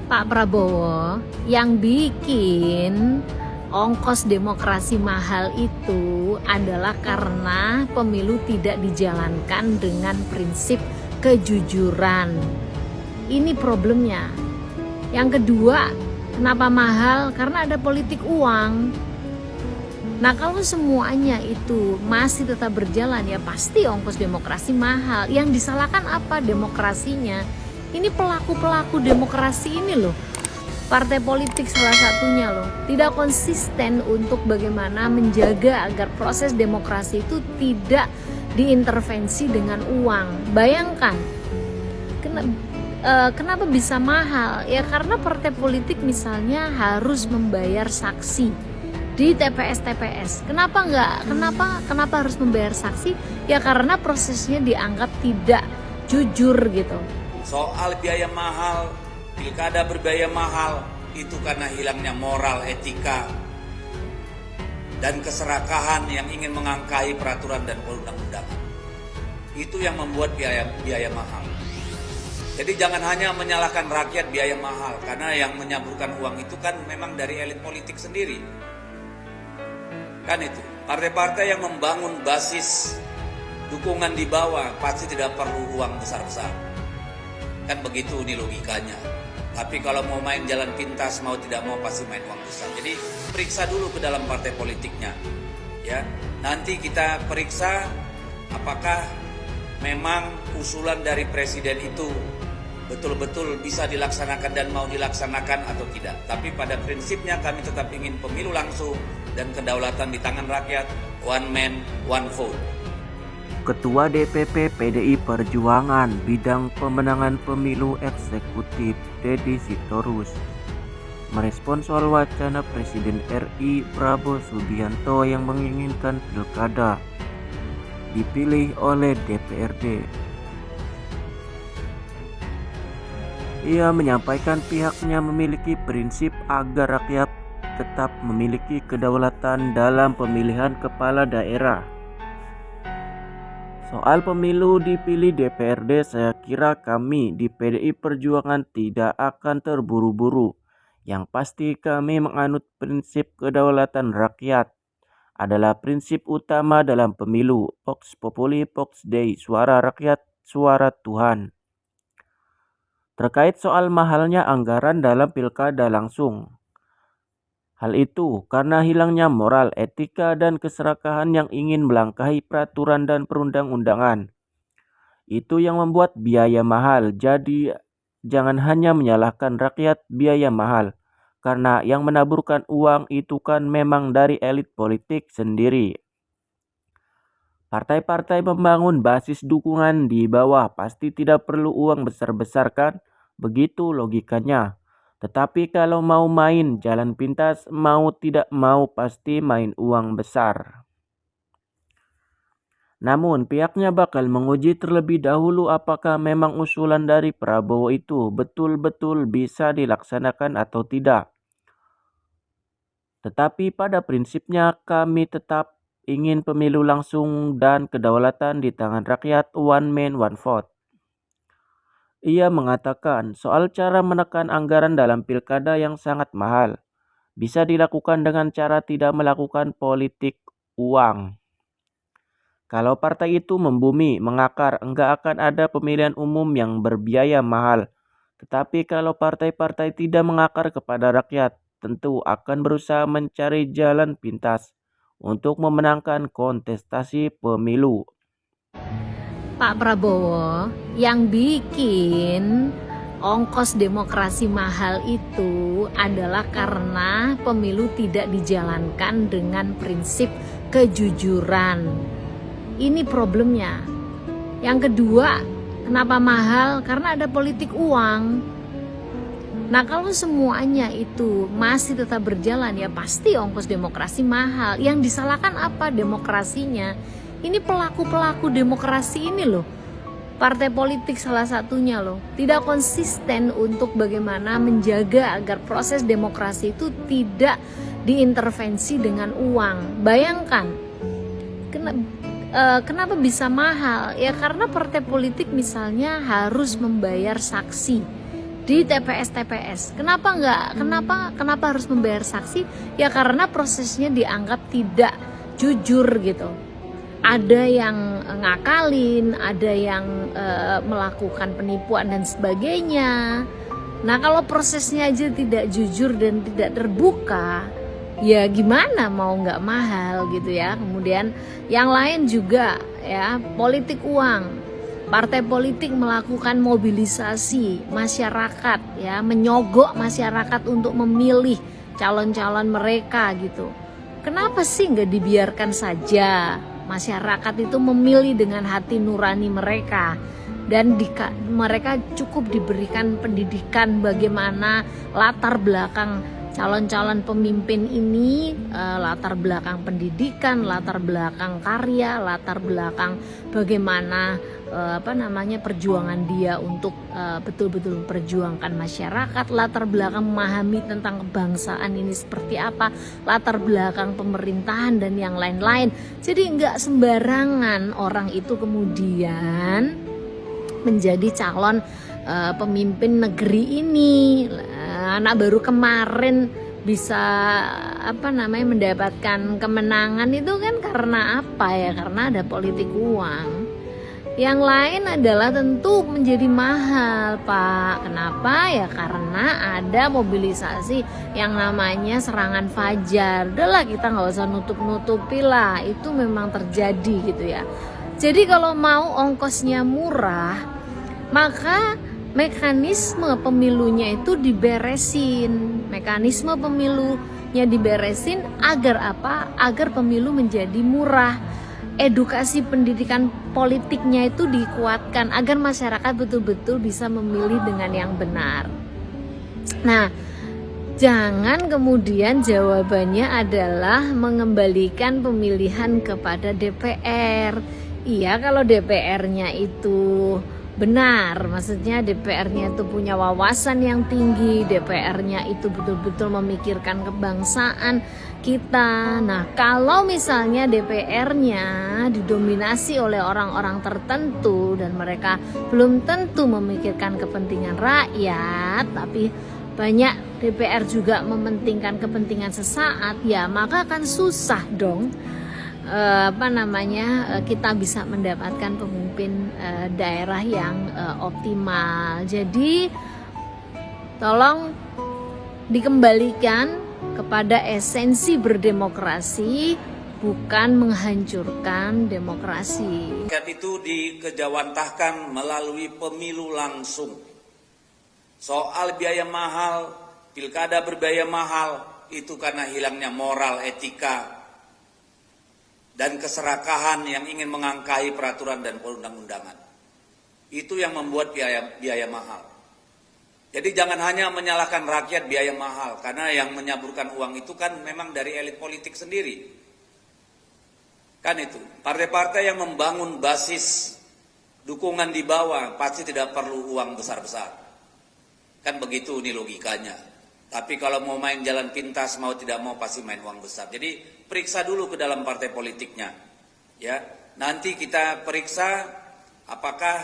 Pak Prabowo yang bikin ongkos demokrasi mahal itu adalah karena pemilu tidak dijalankan dengan prinsip kejujuran. Ini problemnya. Yang kedua, kenapa mahal? Karena ada politik uang. Nah, kalau semuanya itu masih tetap berjalan, ya pasti ongkos demokrasi mahal. Yang disalahkan apa? Demokrasinya. Ini pelaku-pelaku demokrasi ini loh, partai politik salah satunya loh, tidak konsisten untuk bagaimana menjaga agar proses demokrasi itu tidak diintervensi dengan uang. Bayangkan, kenapa bisa mahal? Ya karena partai politik misalnya harus membayar saksi di TPS. Kenapa harus membayar saksi? Ya karena prosesnya dianggap tidak jujur gitu. Soal biaya mahal, pilkada berbiaya mahal, itu karena hilangnya moral, etika, dan keserakahan yang ingin mengangkai peraturan dan perundang-undangan. Itu yang membuat biaya mahal. Jadi jangan hanya menyalahkan rakyat biaya mahal, karena yang menyaburkan uang itu kan memang dari elit politik sendiri. Kan itu, partai-partai yang membangun basis dukungan di bawah pasti tidak perlu uang besar-besar. Kan begitu nih logikanya. Tapi kalau mau main jalan pintas, mau tidak mau pasti main uang besar. Jadi periksa dulu ke dalam partai politiknya. Ya, nanti kita periksa apakah memang usulan dari presiden itu betul-betul bisa dilaksanakan dan mau dilaksanakan atau tidak. Tapi pada prinsipnya kami tetap ingin pemilu langsung dan kedaulatan di tangan rakyat, one man, one vote. Ketua DPP PDI Perjuangan Bidang Pemenangan Pemilu Eksekutif Deddy Sitorus merespon soal wacana Presiden RI Prabowo Subianto yang menginginkan pilkada dipilih oleh DPRD. Ia menyampaikan pihaknya memiliki prinsip agar rakyat tetap memiliki kedaulatan dalam pemilihan kepala daerah. Soal pemilu dipilih DPRD, saya kira kami di PDI Perjuangan tidak akan terburu-buru. Yang pasti kami menganut prinsip kedaulatan rakyat. Adalah prinsip utama dalam pemilu. Vox Populi, Vox Dei, suara rakyat, suara Tuhan. Terkait soal mahalnya anggaran dalam pilkada langsung. Hal itu karena hilangnya moral, etika, dan keserakahan yang ingin melangkahi peraturan dan perundang-undangan. Itu yang membuat biaya mahal. Jadi jangan hanya menyalahkan rakyat biaya mahal, karena yang menaburkan uang itu kan memang dari elit politik sendiri. Partai-partai membangun basis dukungan di bawah pasti tidak perlu uang besar-besar kan? Begitu logikanya. Tetapi kalau mau main jalan pintas, mau tidak mau pasti main uang besar. Namun pihaknya bakal menguji terlebih dahulu apakah memang usulan dari Prabowo itu betul-betul bisa dilaksanakan atau tidak. Tetapi pada prinsipnya kami tetap ingin pemilu langsung dan kedaulatan di tangan rakyat, one man one vote. Ia mengatakan soal cara menekan anggaran dalam pilkada yang sangat mahal bisa dilakukan dengan cara tidak melakukan politik uang. Kalau partai itu membumi, mengakar, enggak akan ada pemilihan umum yang berbiaya mahal. Tetapi kalau partai-partai tidak mengakar kepada rakyat, tentu akan berusaha mencari jalan pintas untuk memenangkan kontestasi pemilu. Pak Prabowo yang bikin ongkos demokrasi mahal itu adalah karena pemilu tidak dijalankan dengan prinsip kejujuran. Ini problemnya. Yang kedua, kenapa mahal? Karena ada politik uang. Nah, kalau semuanya itu masih tetap berjalan, ya pasti ongkos demokrasi mahal. Yang disalahkan apa? Demokrasinya. Ini pelaku-pelaku demokrasi ini loh, partai politik salah satunya loh, tidak konsisten untuk bagaimana menjaga agar proses demokrasi itu tidak diintervensi dengan uang. Bayangkan, kenapa bisa mahal? Ya karena partai politik misalnya harus membayar saksi di TPS. Kenapa harus membayar saksi? Ya karena prosesnya dianggap tidak jujur gitu. Ada yang ngakalin, ada yang melakukan penipuan dan sebagainya. Nah, kalau prosesnya aja tidak jujur dan tidak terbuka, ya gimana mau nggak mahal gitu ya. Kemudian yang lain juga ya, politik uang. Partai politik melakukan mobilisasi masyarakat ya, menyogok masyarakat untuk memilih calon-calon mereka gitu. Kenapa sih nggak dibiarkan saja masyarakat itu memilih dengan hati nurani mereka, dan mereka cukup diberikan pendidikan bagaimana latar belakang calon-calon pemimpin ini, latar belakang pendidikan, latar belakang karya, latar belakang bagaimana perjuangan dia untuk betul-betul memperjuangkan masyarakat, latar belakang memahami tentang kebangsaan ini seperti apa, latar belakang pemerintahan dan yang lain-lain. Jadi nggak sembarangan orang itu kemudian menjadi calon pemimpin negeri ini. Anak baru kemarin bisa mendapatkan kemenangan itu kan karena apa ya? Karena ada politik uang. Yang lain adalah tentu menjadi mahal, Pak. Kenapa? Ya karena ada mobilisasi yang namanya serangan fajar. Udahlah, kita nggak usah nutup-nutupi lah. Itu memang terjadi gitu ya. Jadi kalau mau ongkosnya murah, maka mekanisme pemilunya itu diberesin. Mekanisme pemilunya diberesin agar apa? Agar pemilu menjadi murah. Edukasi pendidikan politiknya itu dikuatkan agar masyarakat betul-betul bisa memilih dengan yang benar. Nah, jangan kemudian jawabannya adalah mengembalikan pemilihan kepada DPR. Iya, kalau DPR-nya itu benar, maksudnya DPR-nya itu punya wawasan yang tinggi, DPR-nya itu betul-betul memikirkan kebangsaan kita. Nah, kalau misalnya DPR-nya didominasi oleh orang-orang tertentu dan mereka belum tentu memikirkan kepentingan rakyat, tapi banyak DPR juga mementingkan kepentingan sesaat, ya maka akan susah dong kita bisa mendapatkan pemimpin daerah yang optimal. Jadi tolong dikembalikan kepada esensi berdemokrasi, bukan menghancurkan demokrasi. Itu dikejawantahkan melalui pemilu langsung. Soal biaya mahal, pilkada berbiaya mahal, itu karena hilangnya moral, etika, dan keserakahan yang ingin mengangkahi peraturan dan perundang-undangan. Itu yang membuat biaya mahal. Jadi jangan hanya menyalahkan rakyat biaya mahal, karena yang menyaburkan uang itu kan memang dari elit politik sendiri. Kan itu, partai-partai yang membangun basis dukungan di bawah pasti tidak perlu uang besar-besar. Kan begitu nih logikanya. Tapi kalau mau main jalan pintas, mau tidak mau pasti main uang besar. Jadi periksa dulu ke dalam partai politiknya. Ya, nanti kita periksa apakah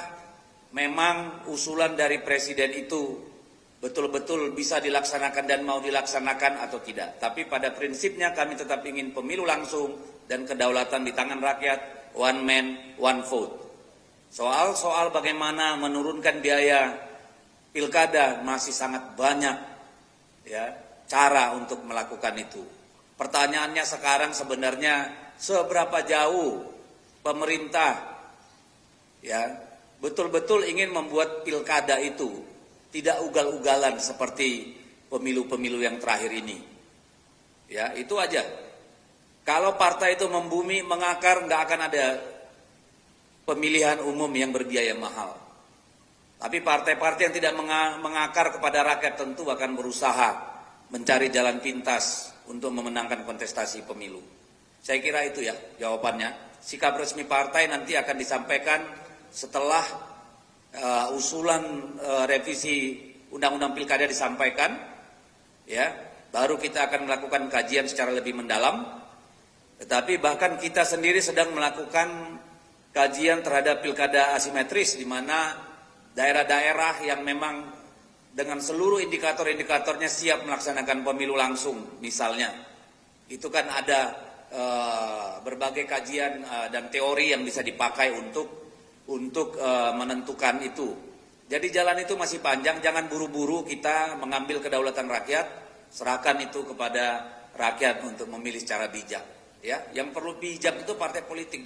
memang usulan dari presiden itu betul-betul bisa dilaksanakan dan mau dilaksanakan atau tidak. Tapi pada prinsipnya kami tetap ingin pemilu langsung dan kedaulatan di tangan rakyat, one man, one vote. Soal bagaimana menurunkan biaya pilkada masih sangat banyak ya cara untuk melakukan itu. Pertanyaannya sekarang sebenarnya seberapa jauh pemerintah ya betul-betul ingin membuat pilkada itu tidak ugal-ugalan seperti pemilu-pemilu yang terakhir ini. Ya, itu aja. Kalau partai itu membumi, mengakar, nggak akan ada pemilihan umum yang berbiaya mahal. Tapi partai-partai yang tidak mengakar kepada rakyat tentu akan berusaha mencari jalan pintas untuk memenangkan kontestasi pemilu. Saya kira itu ya jawabannya. Sikap resmi partai nanti akan disampaikan setelah usulan revisi Undang-Undang Pilkada disampaikan, ya, baru kita akan melakukan kajian secara lebih mendalam. Tetapi bahkan kita sendiri sedang melakukan kajian terhadap pilkada asimetris, di mana daerah-daerah yang memang dengan seluruh indikator-indikatornya siap melaksanakan pemilu langsung misalnya. Itu kan ada berbagai kajian dan teori yang bisa dipakai untuk menentukan itu. Jadi jalan itu masih panjang, jangan buru-buru kita mengambil kedaulatan rakyat, serahkan itu kepada rakyat untuk memilih secara bijak. Ya, yang perlu bijak itu partai politik.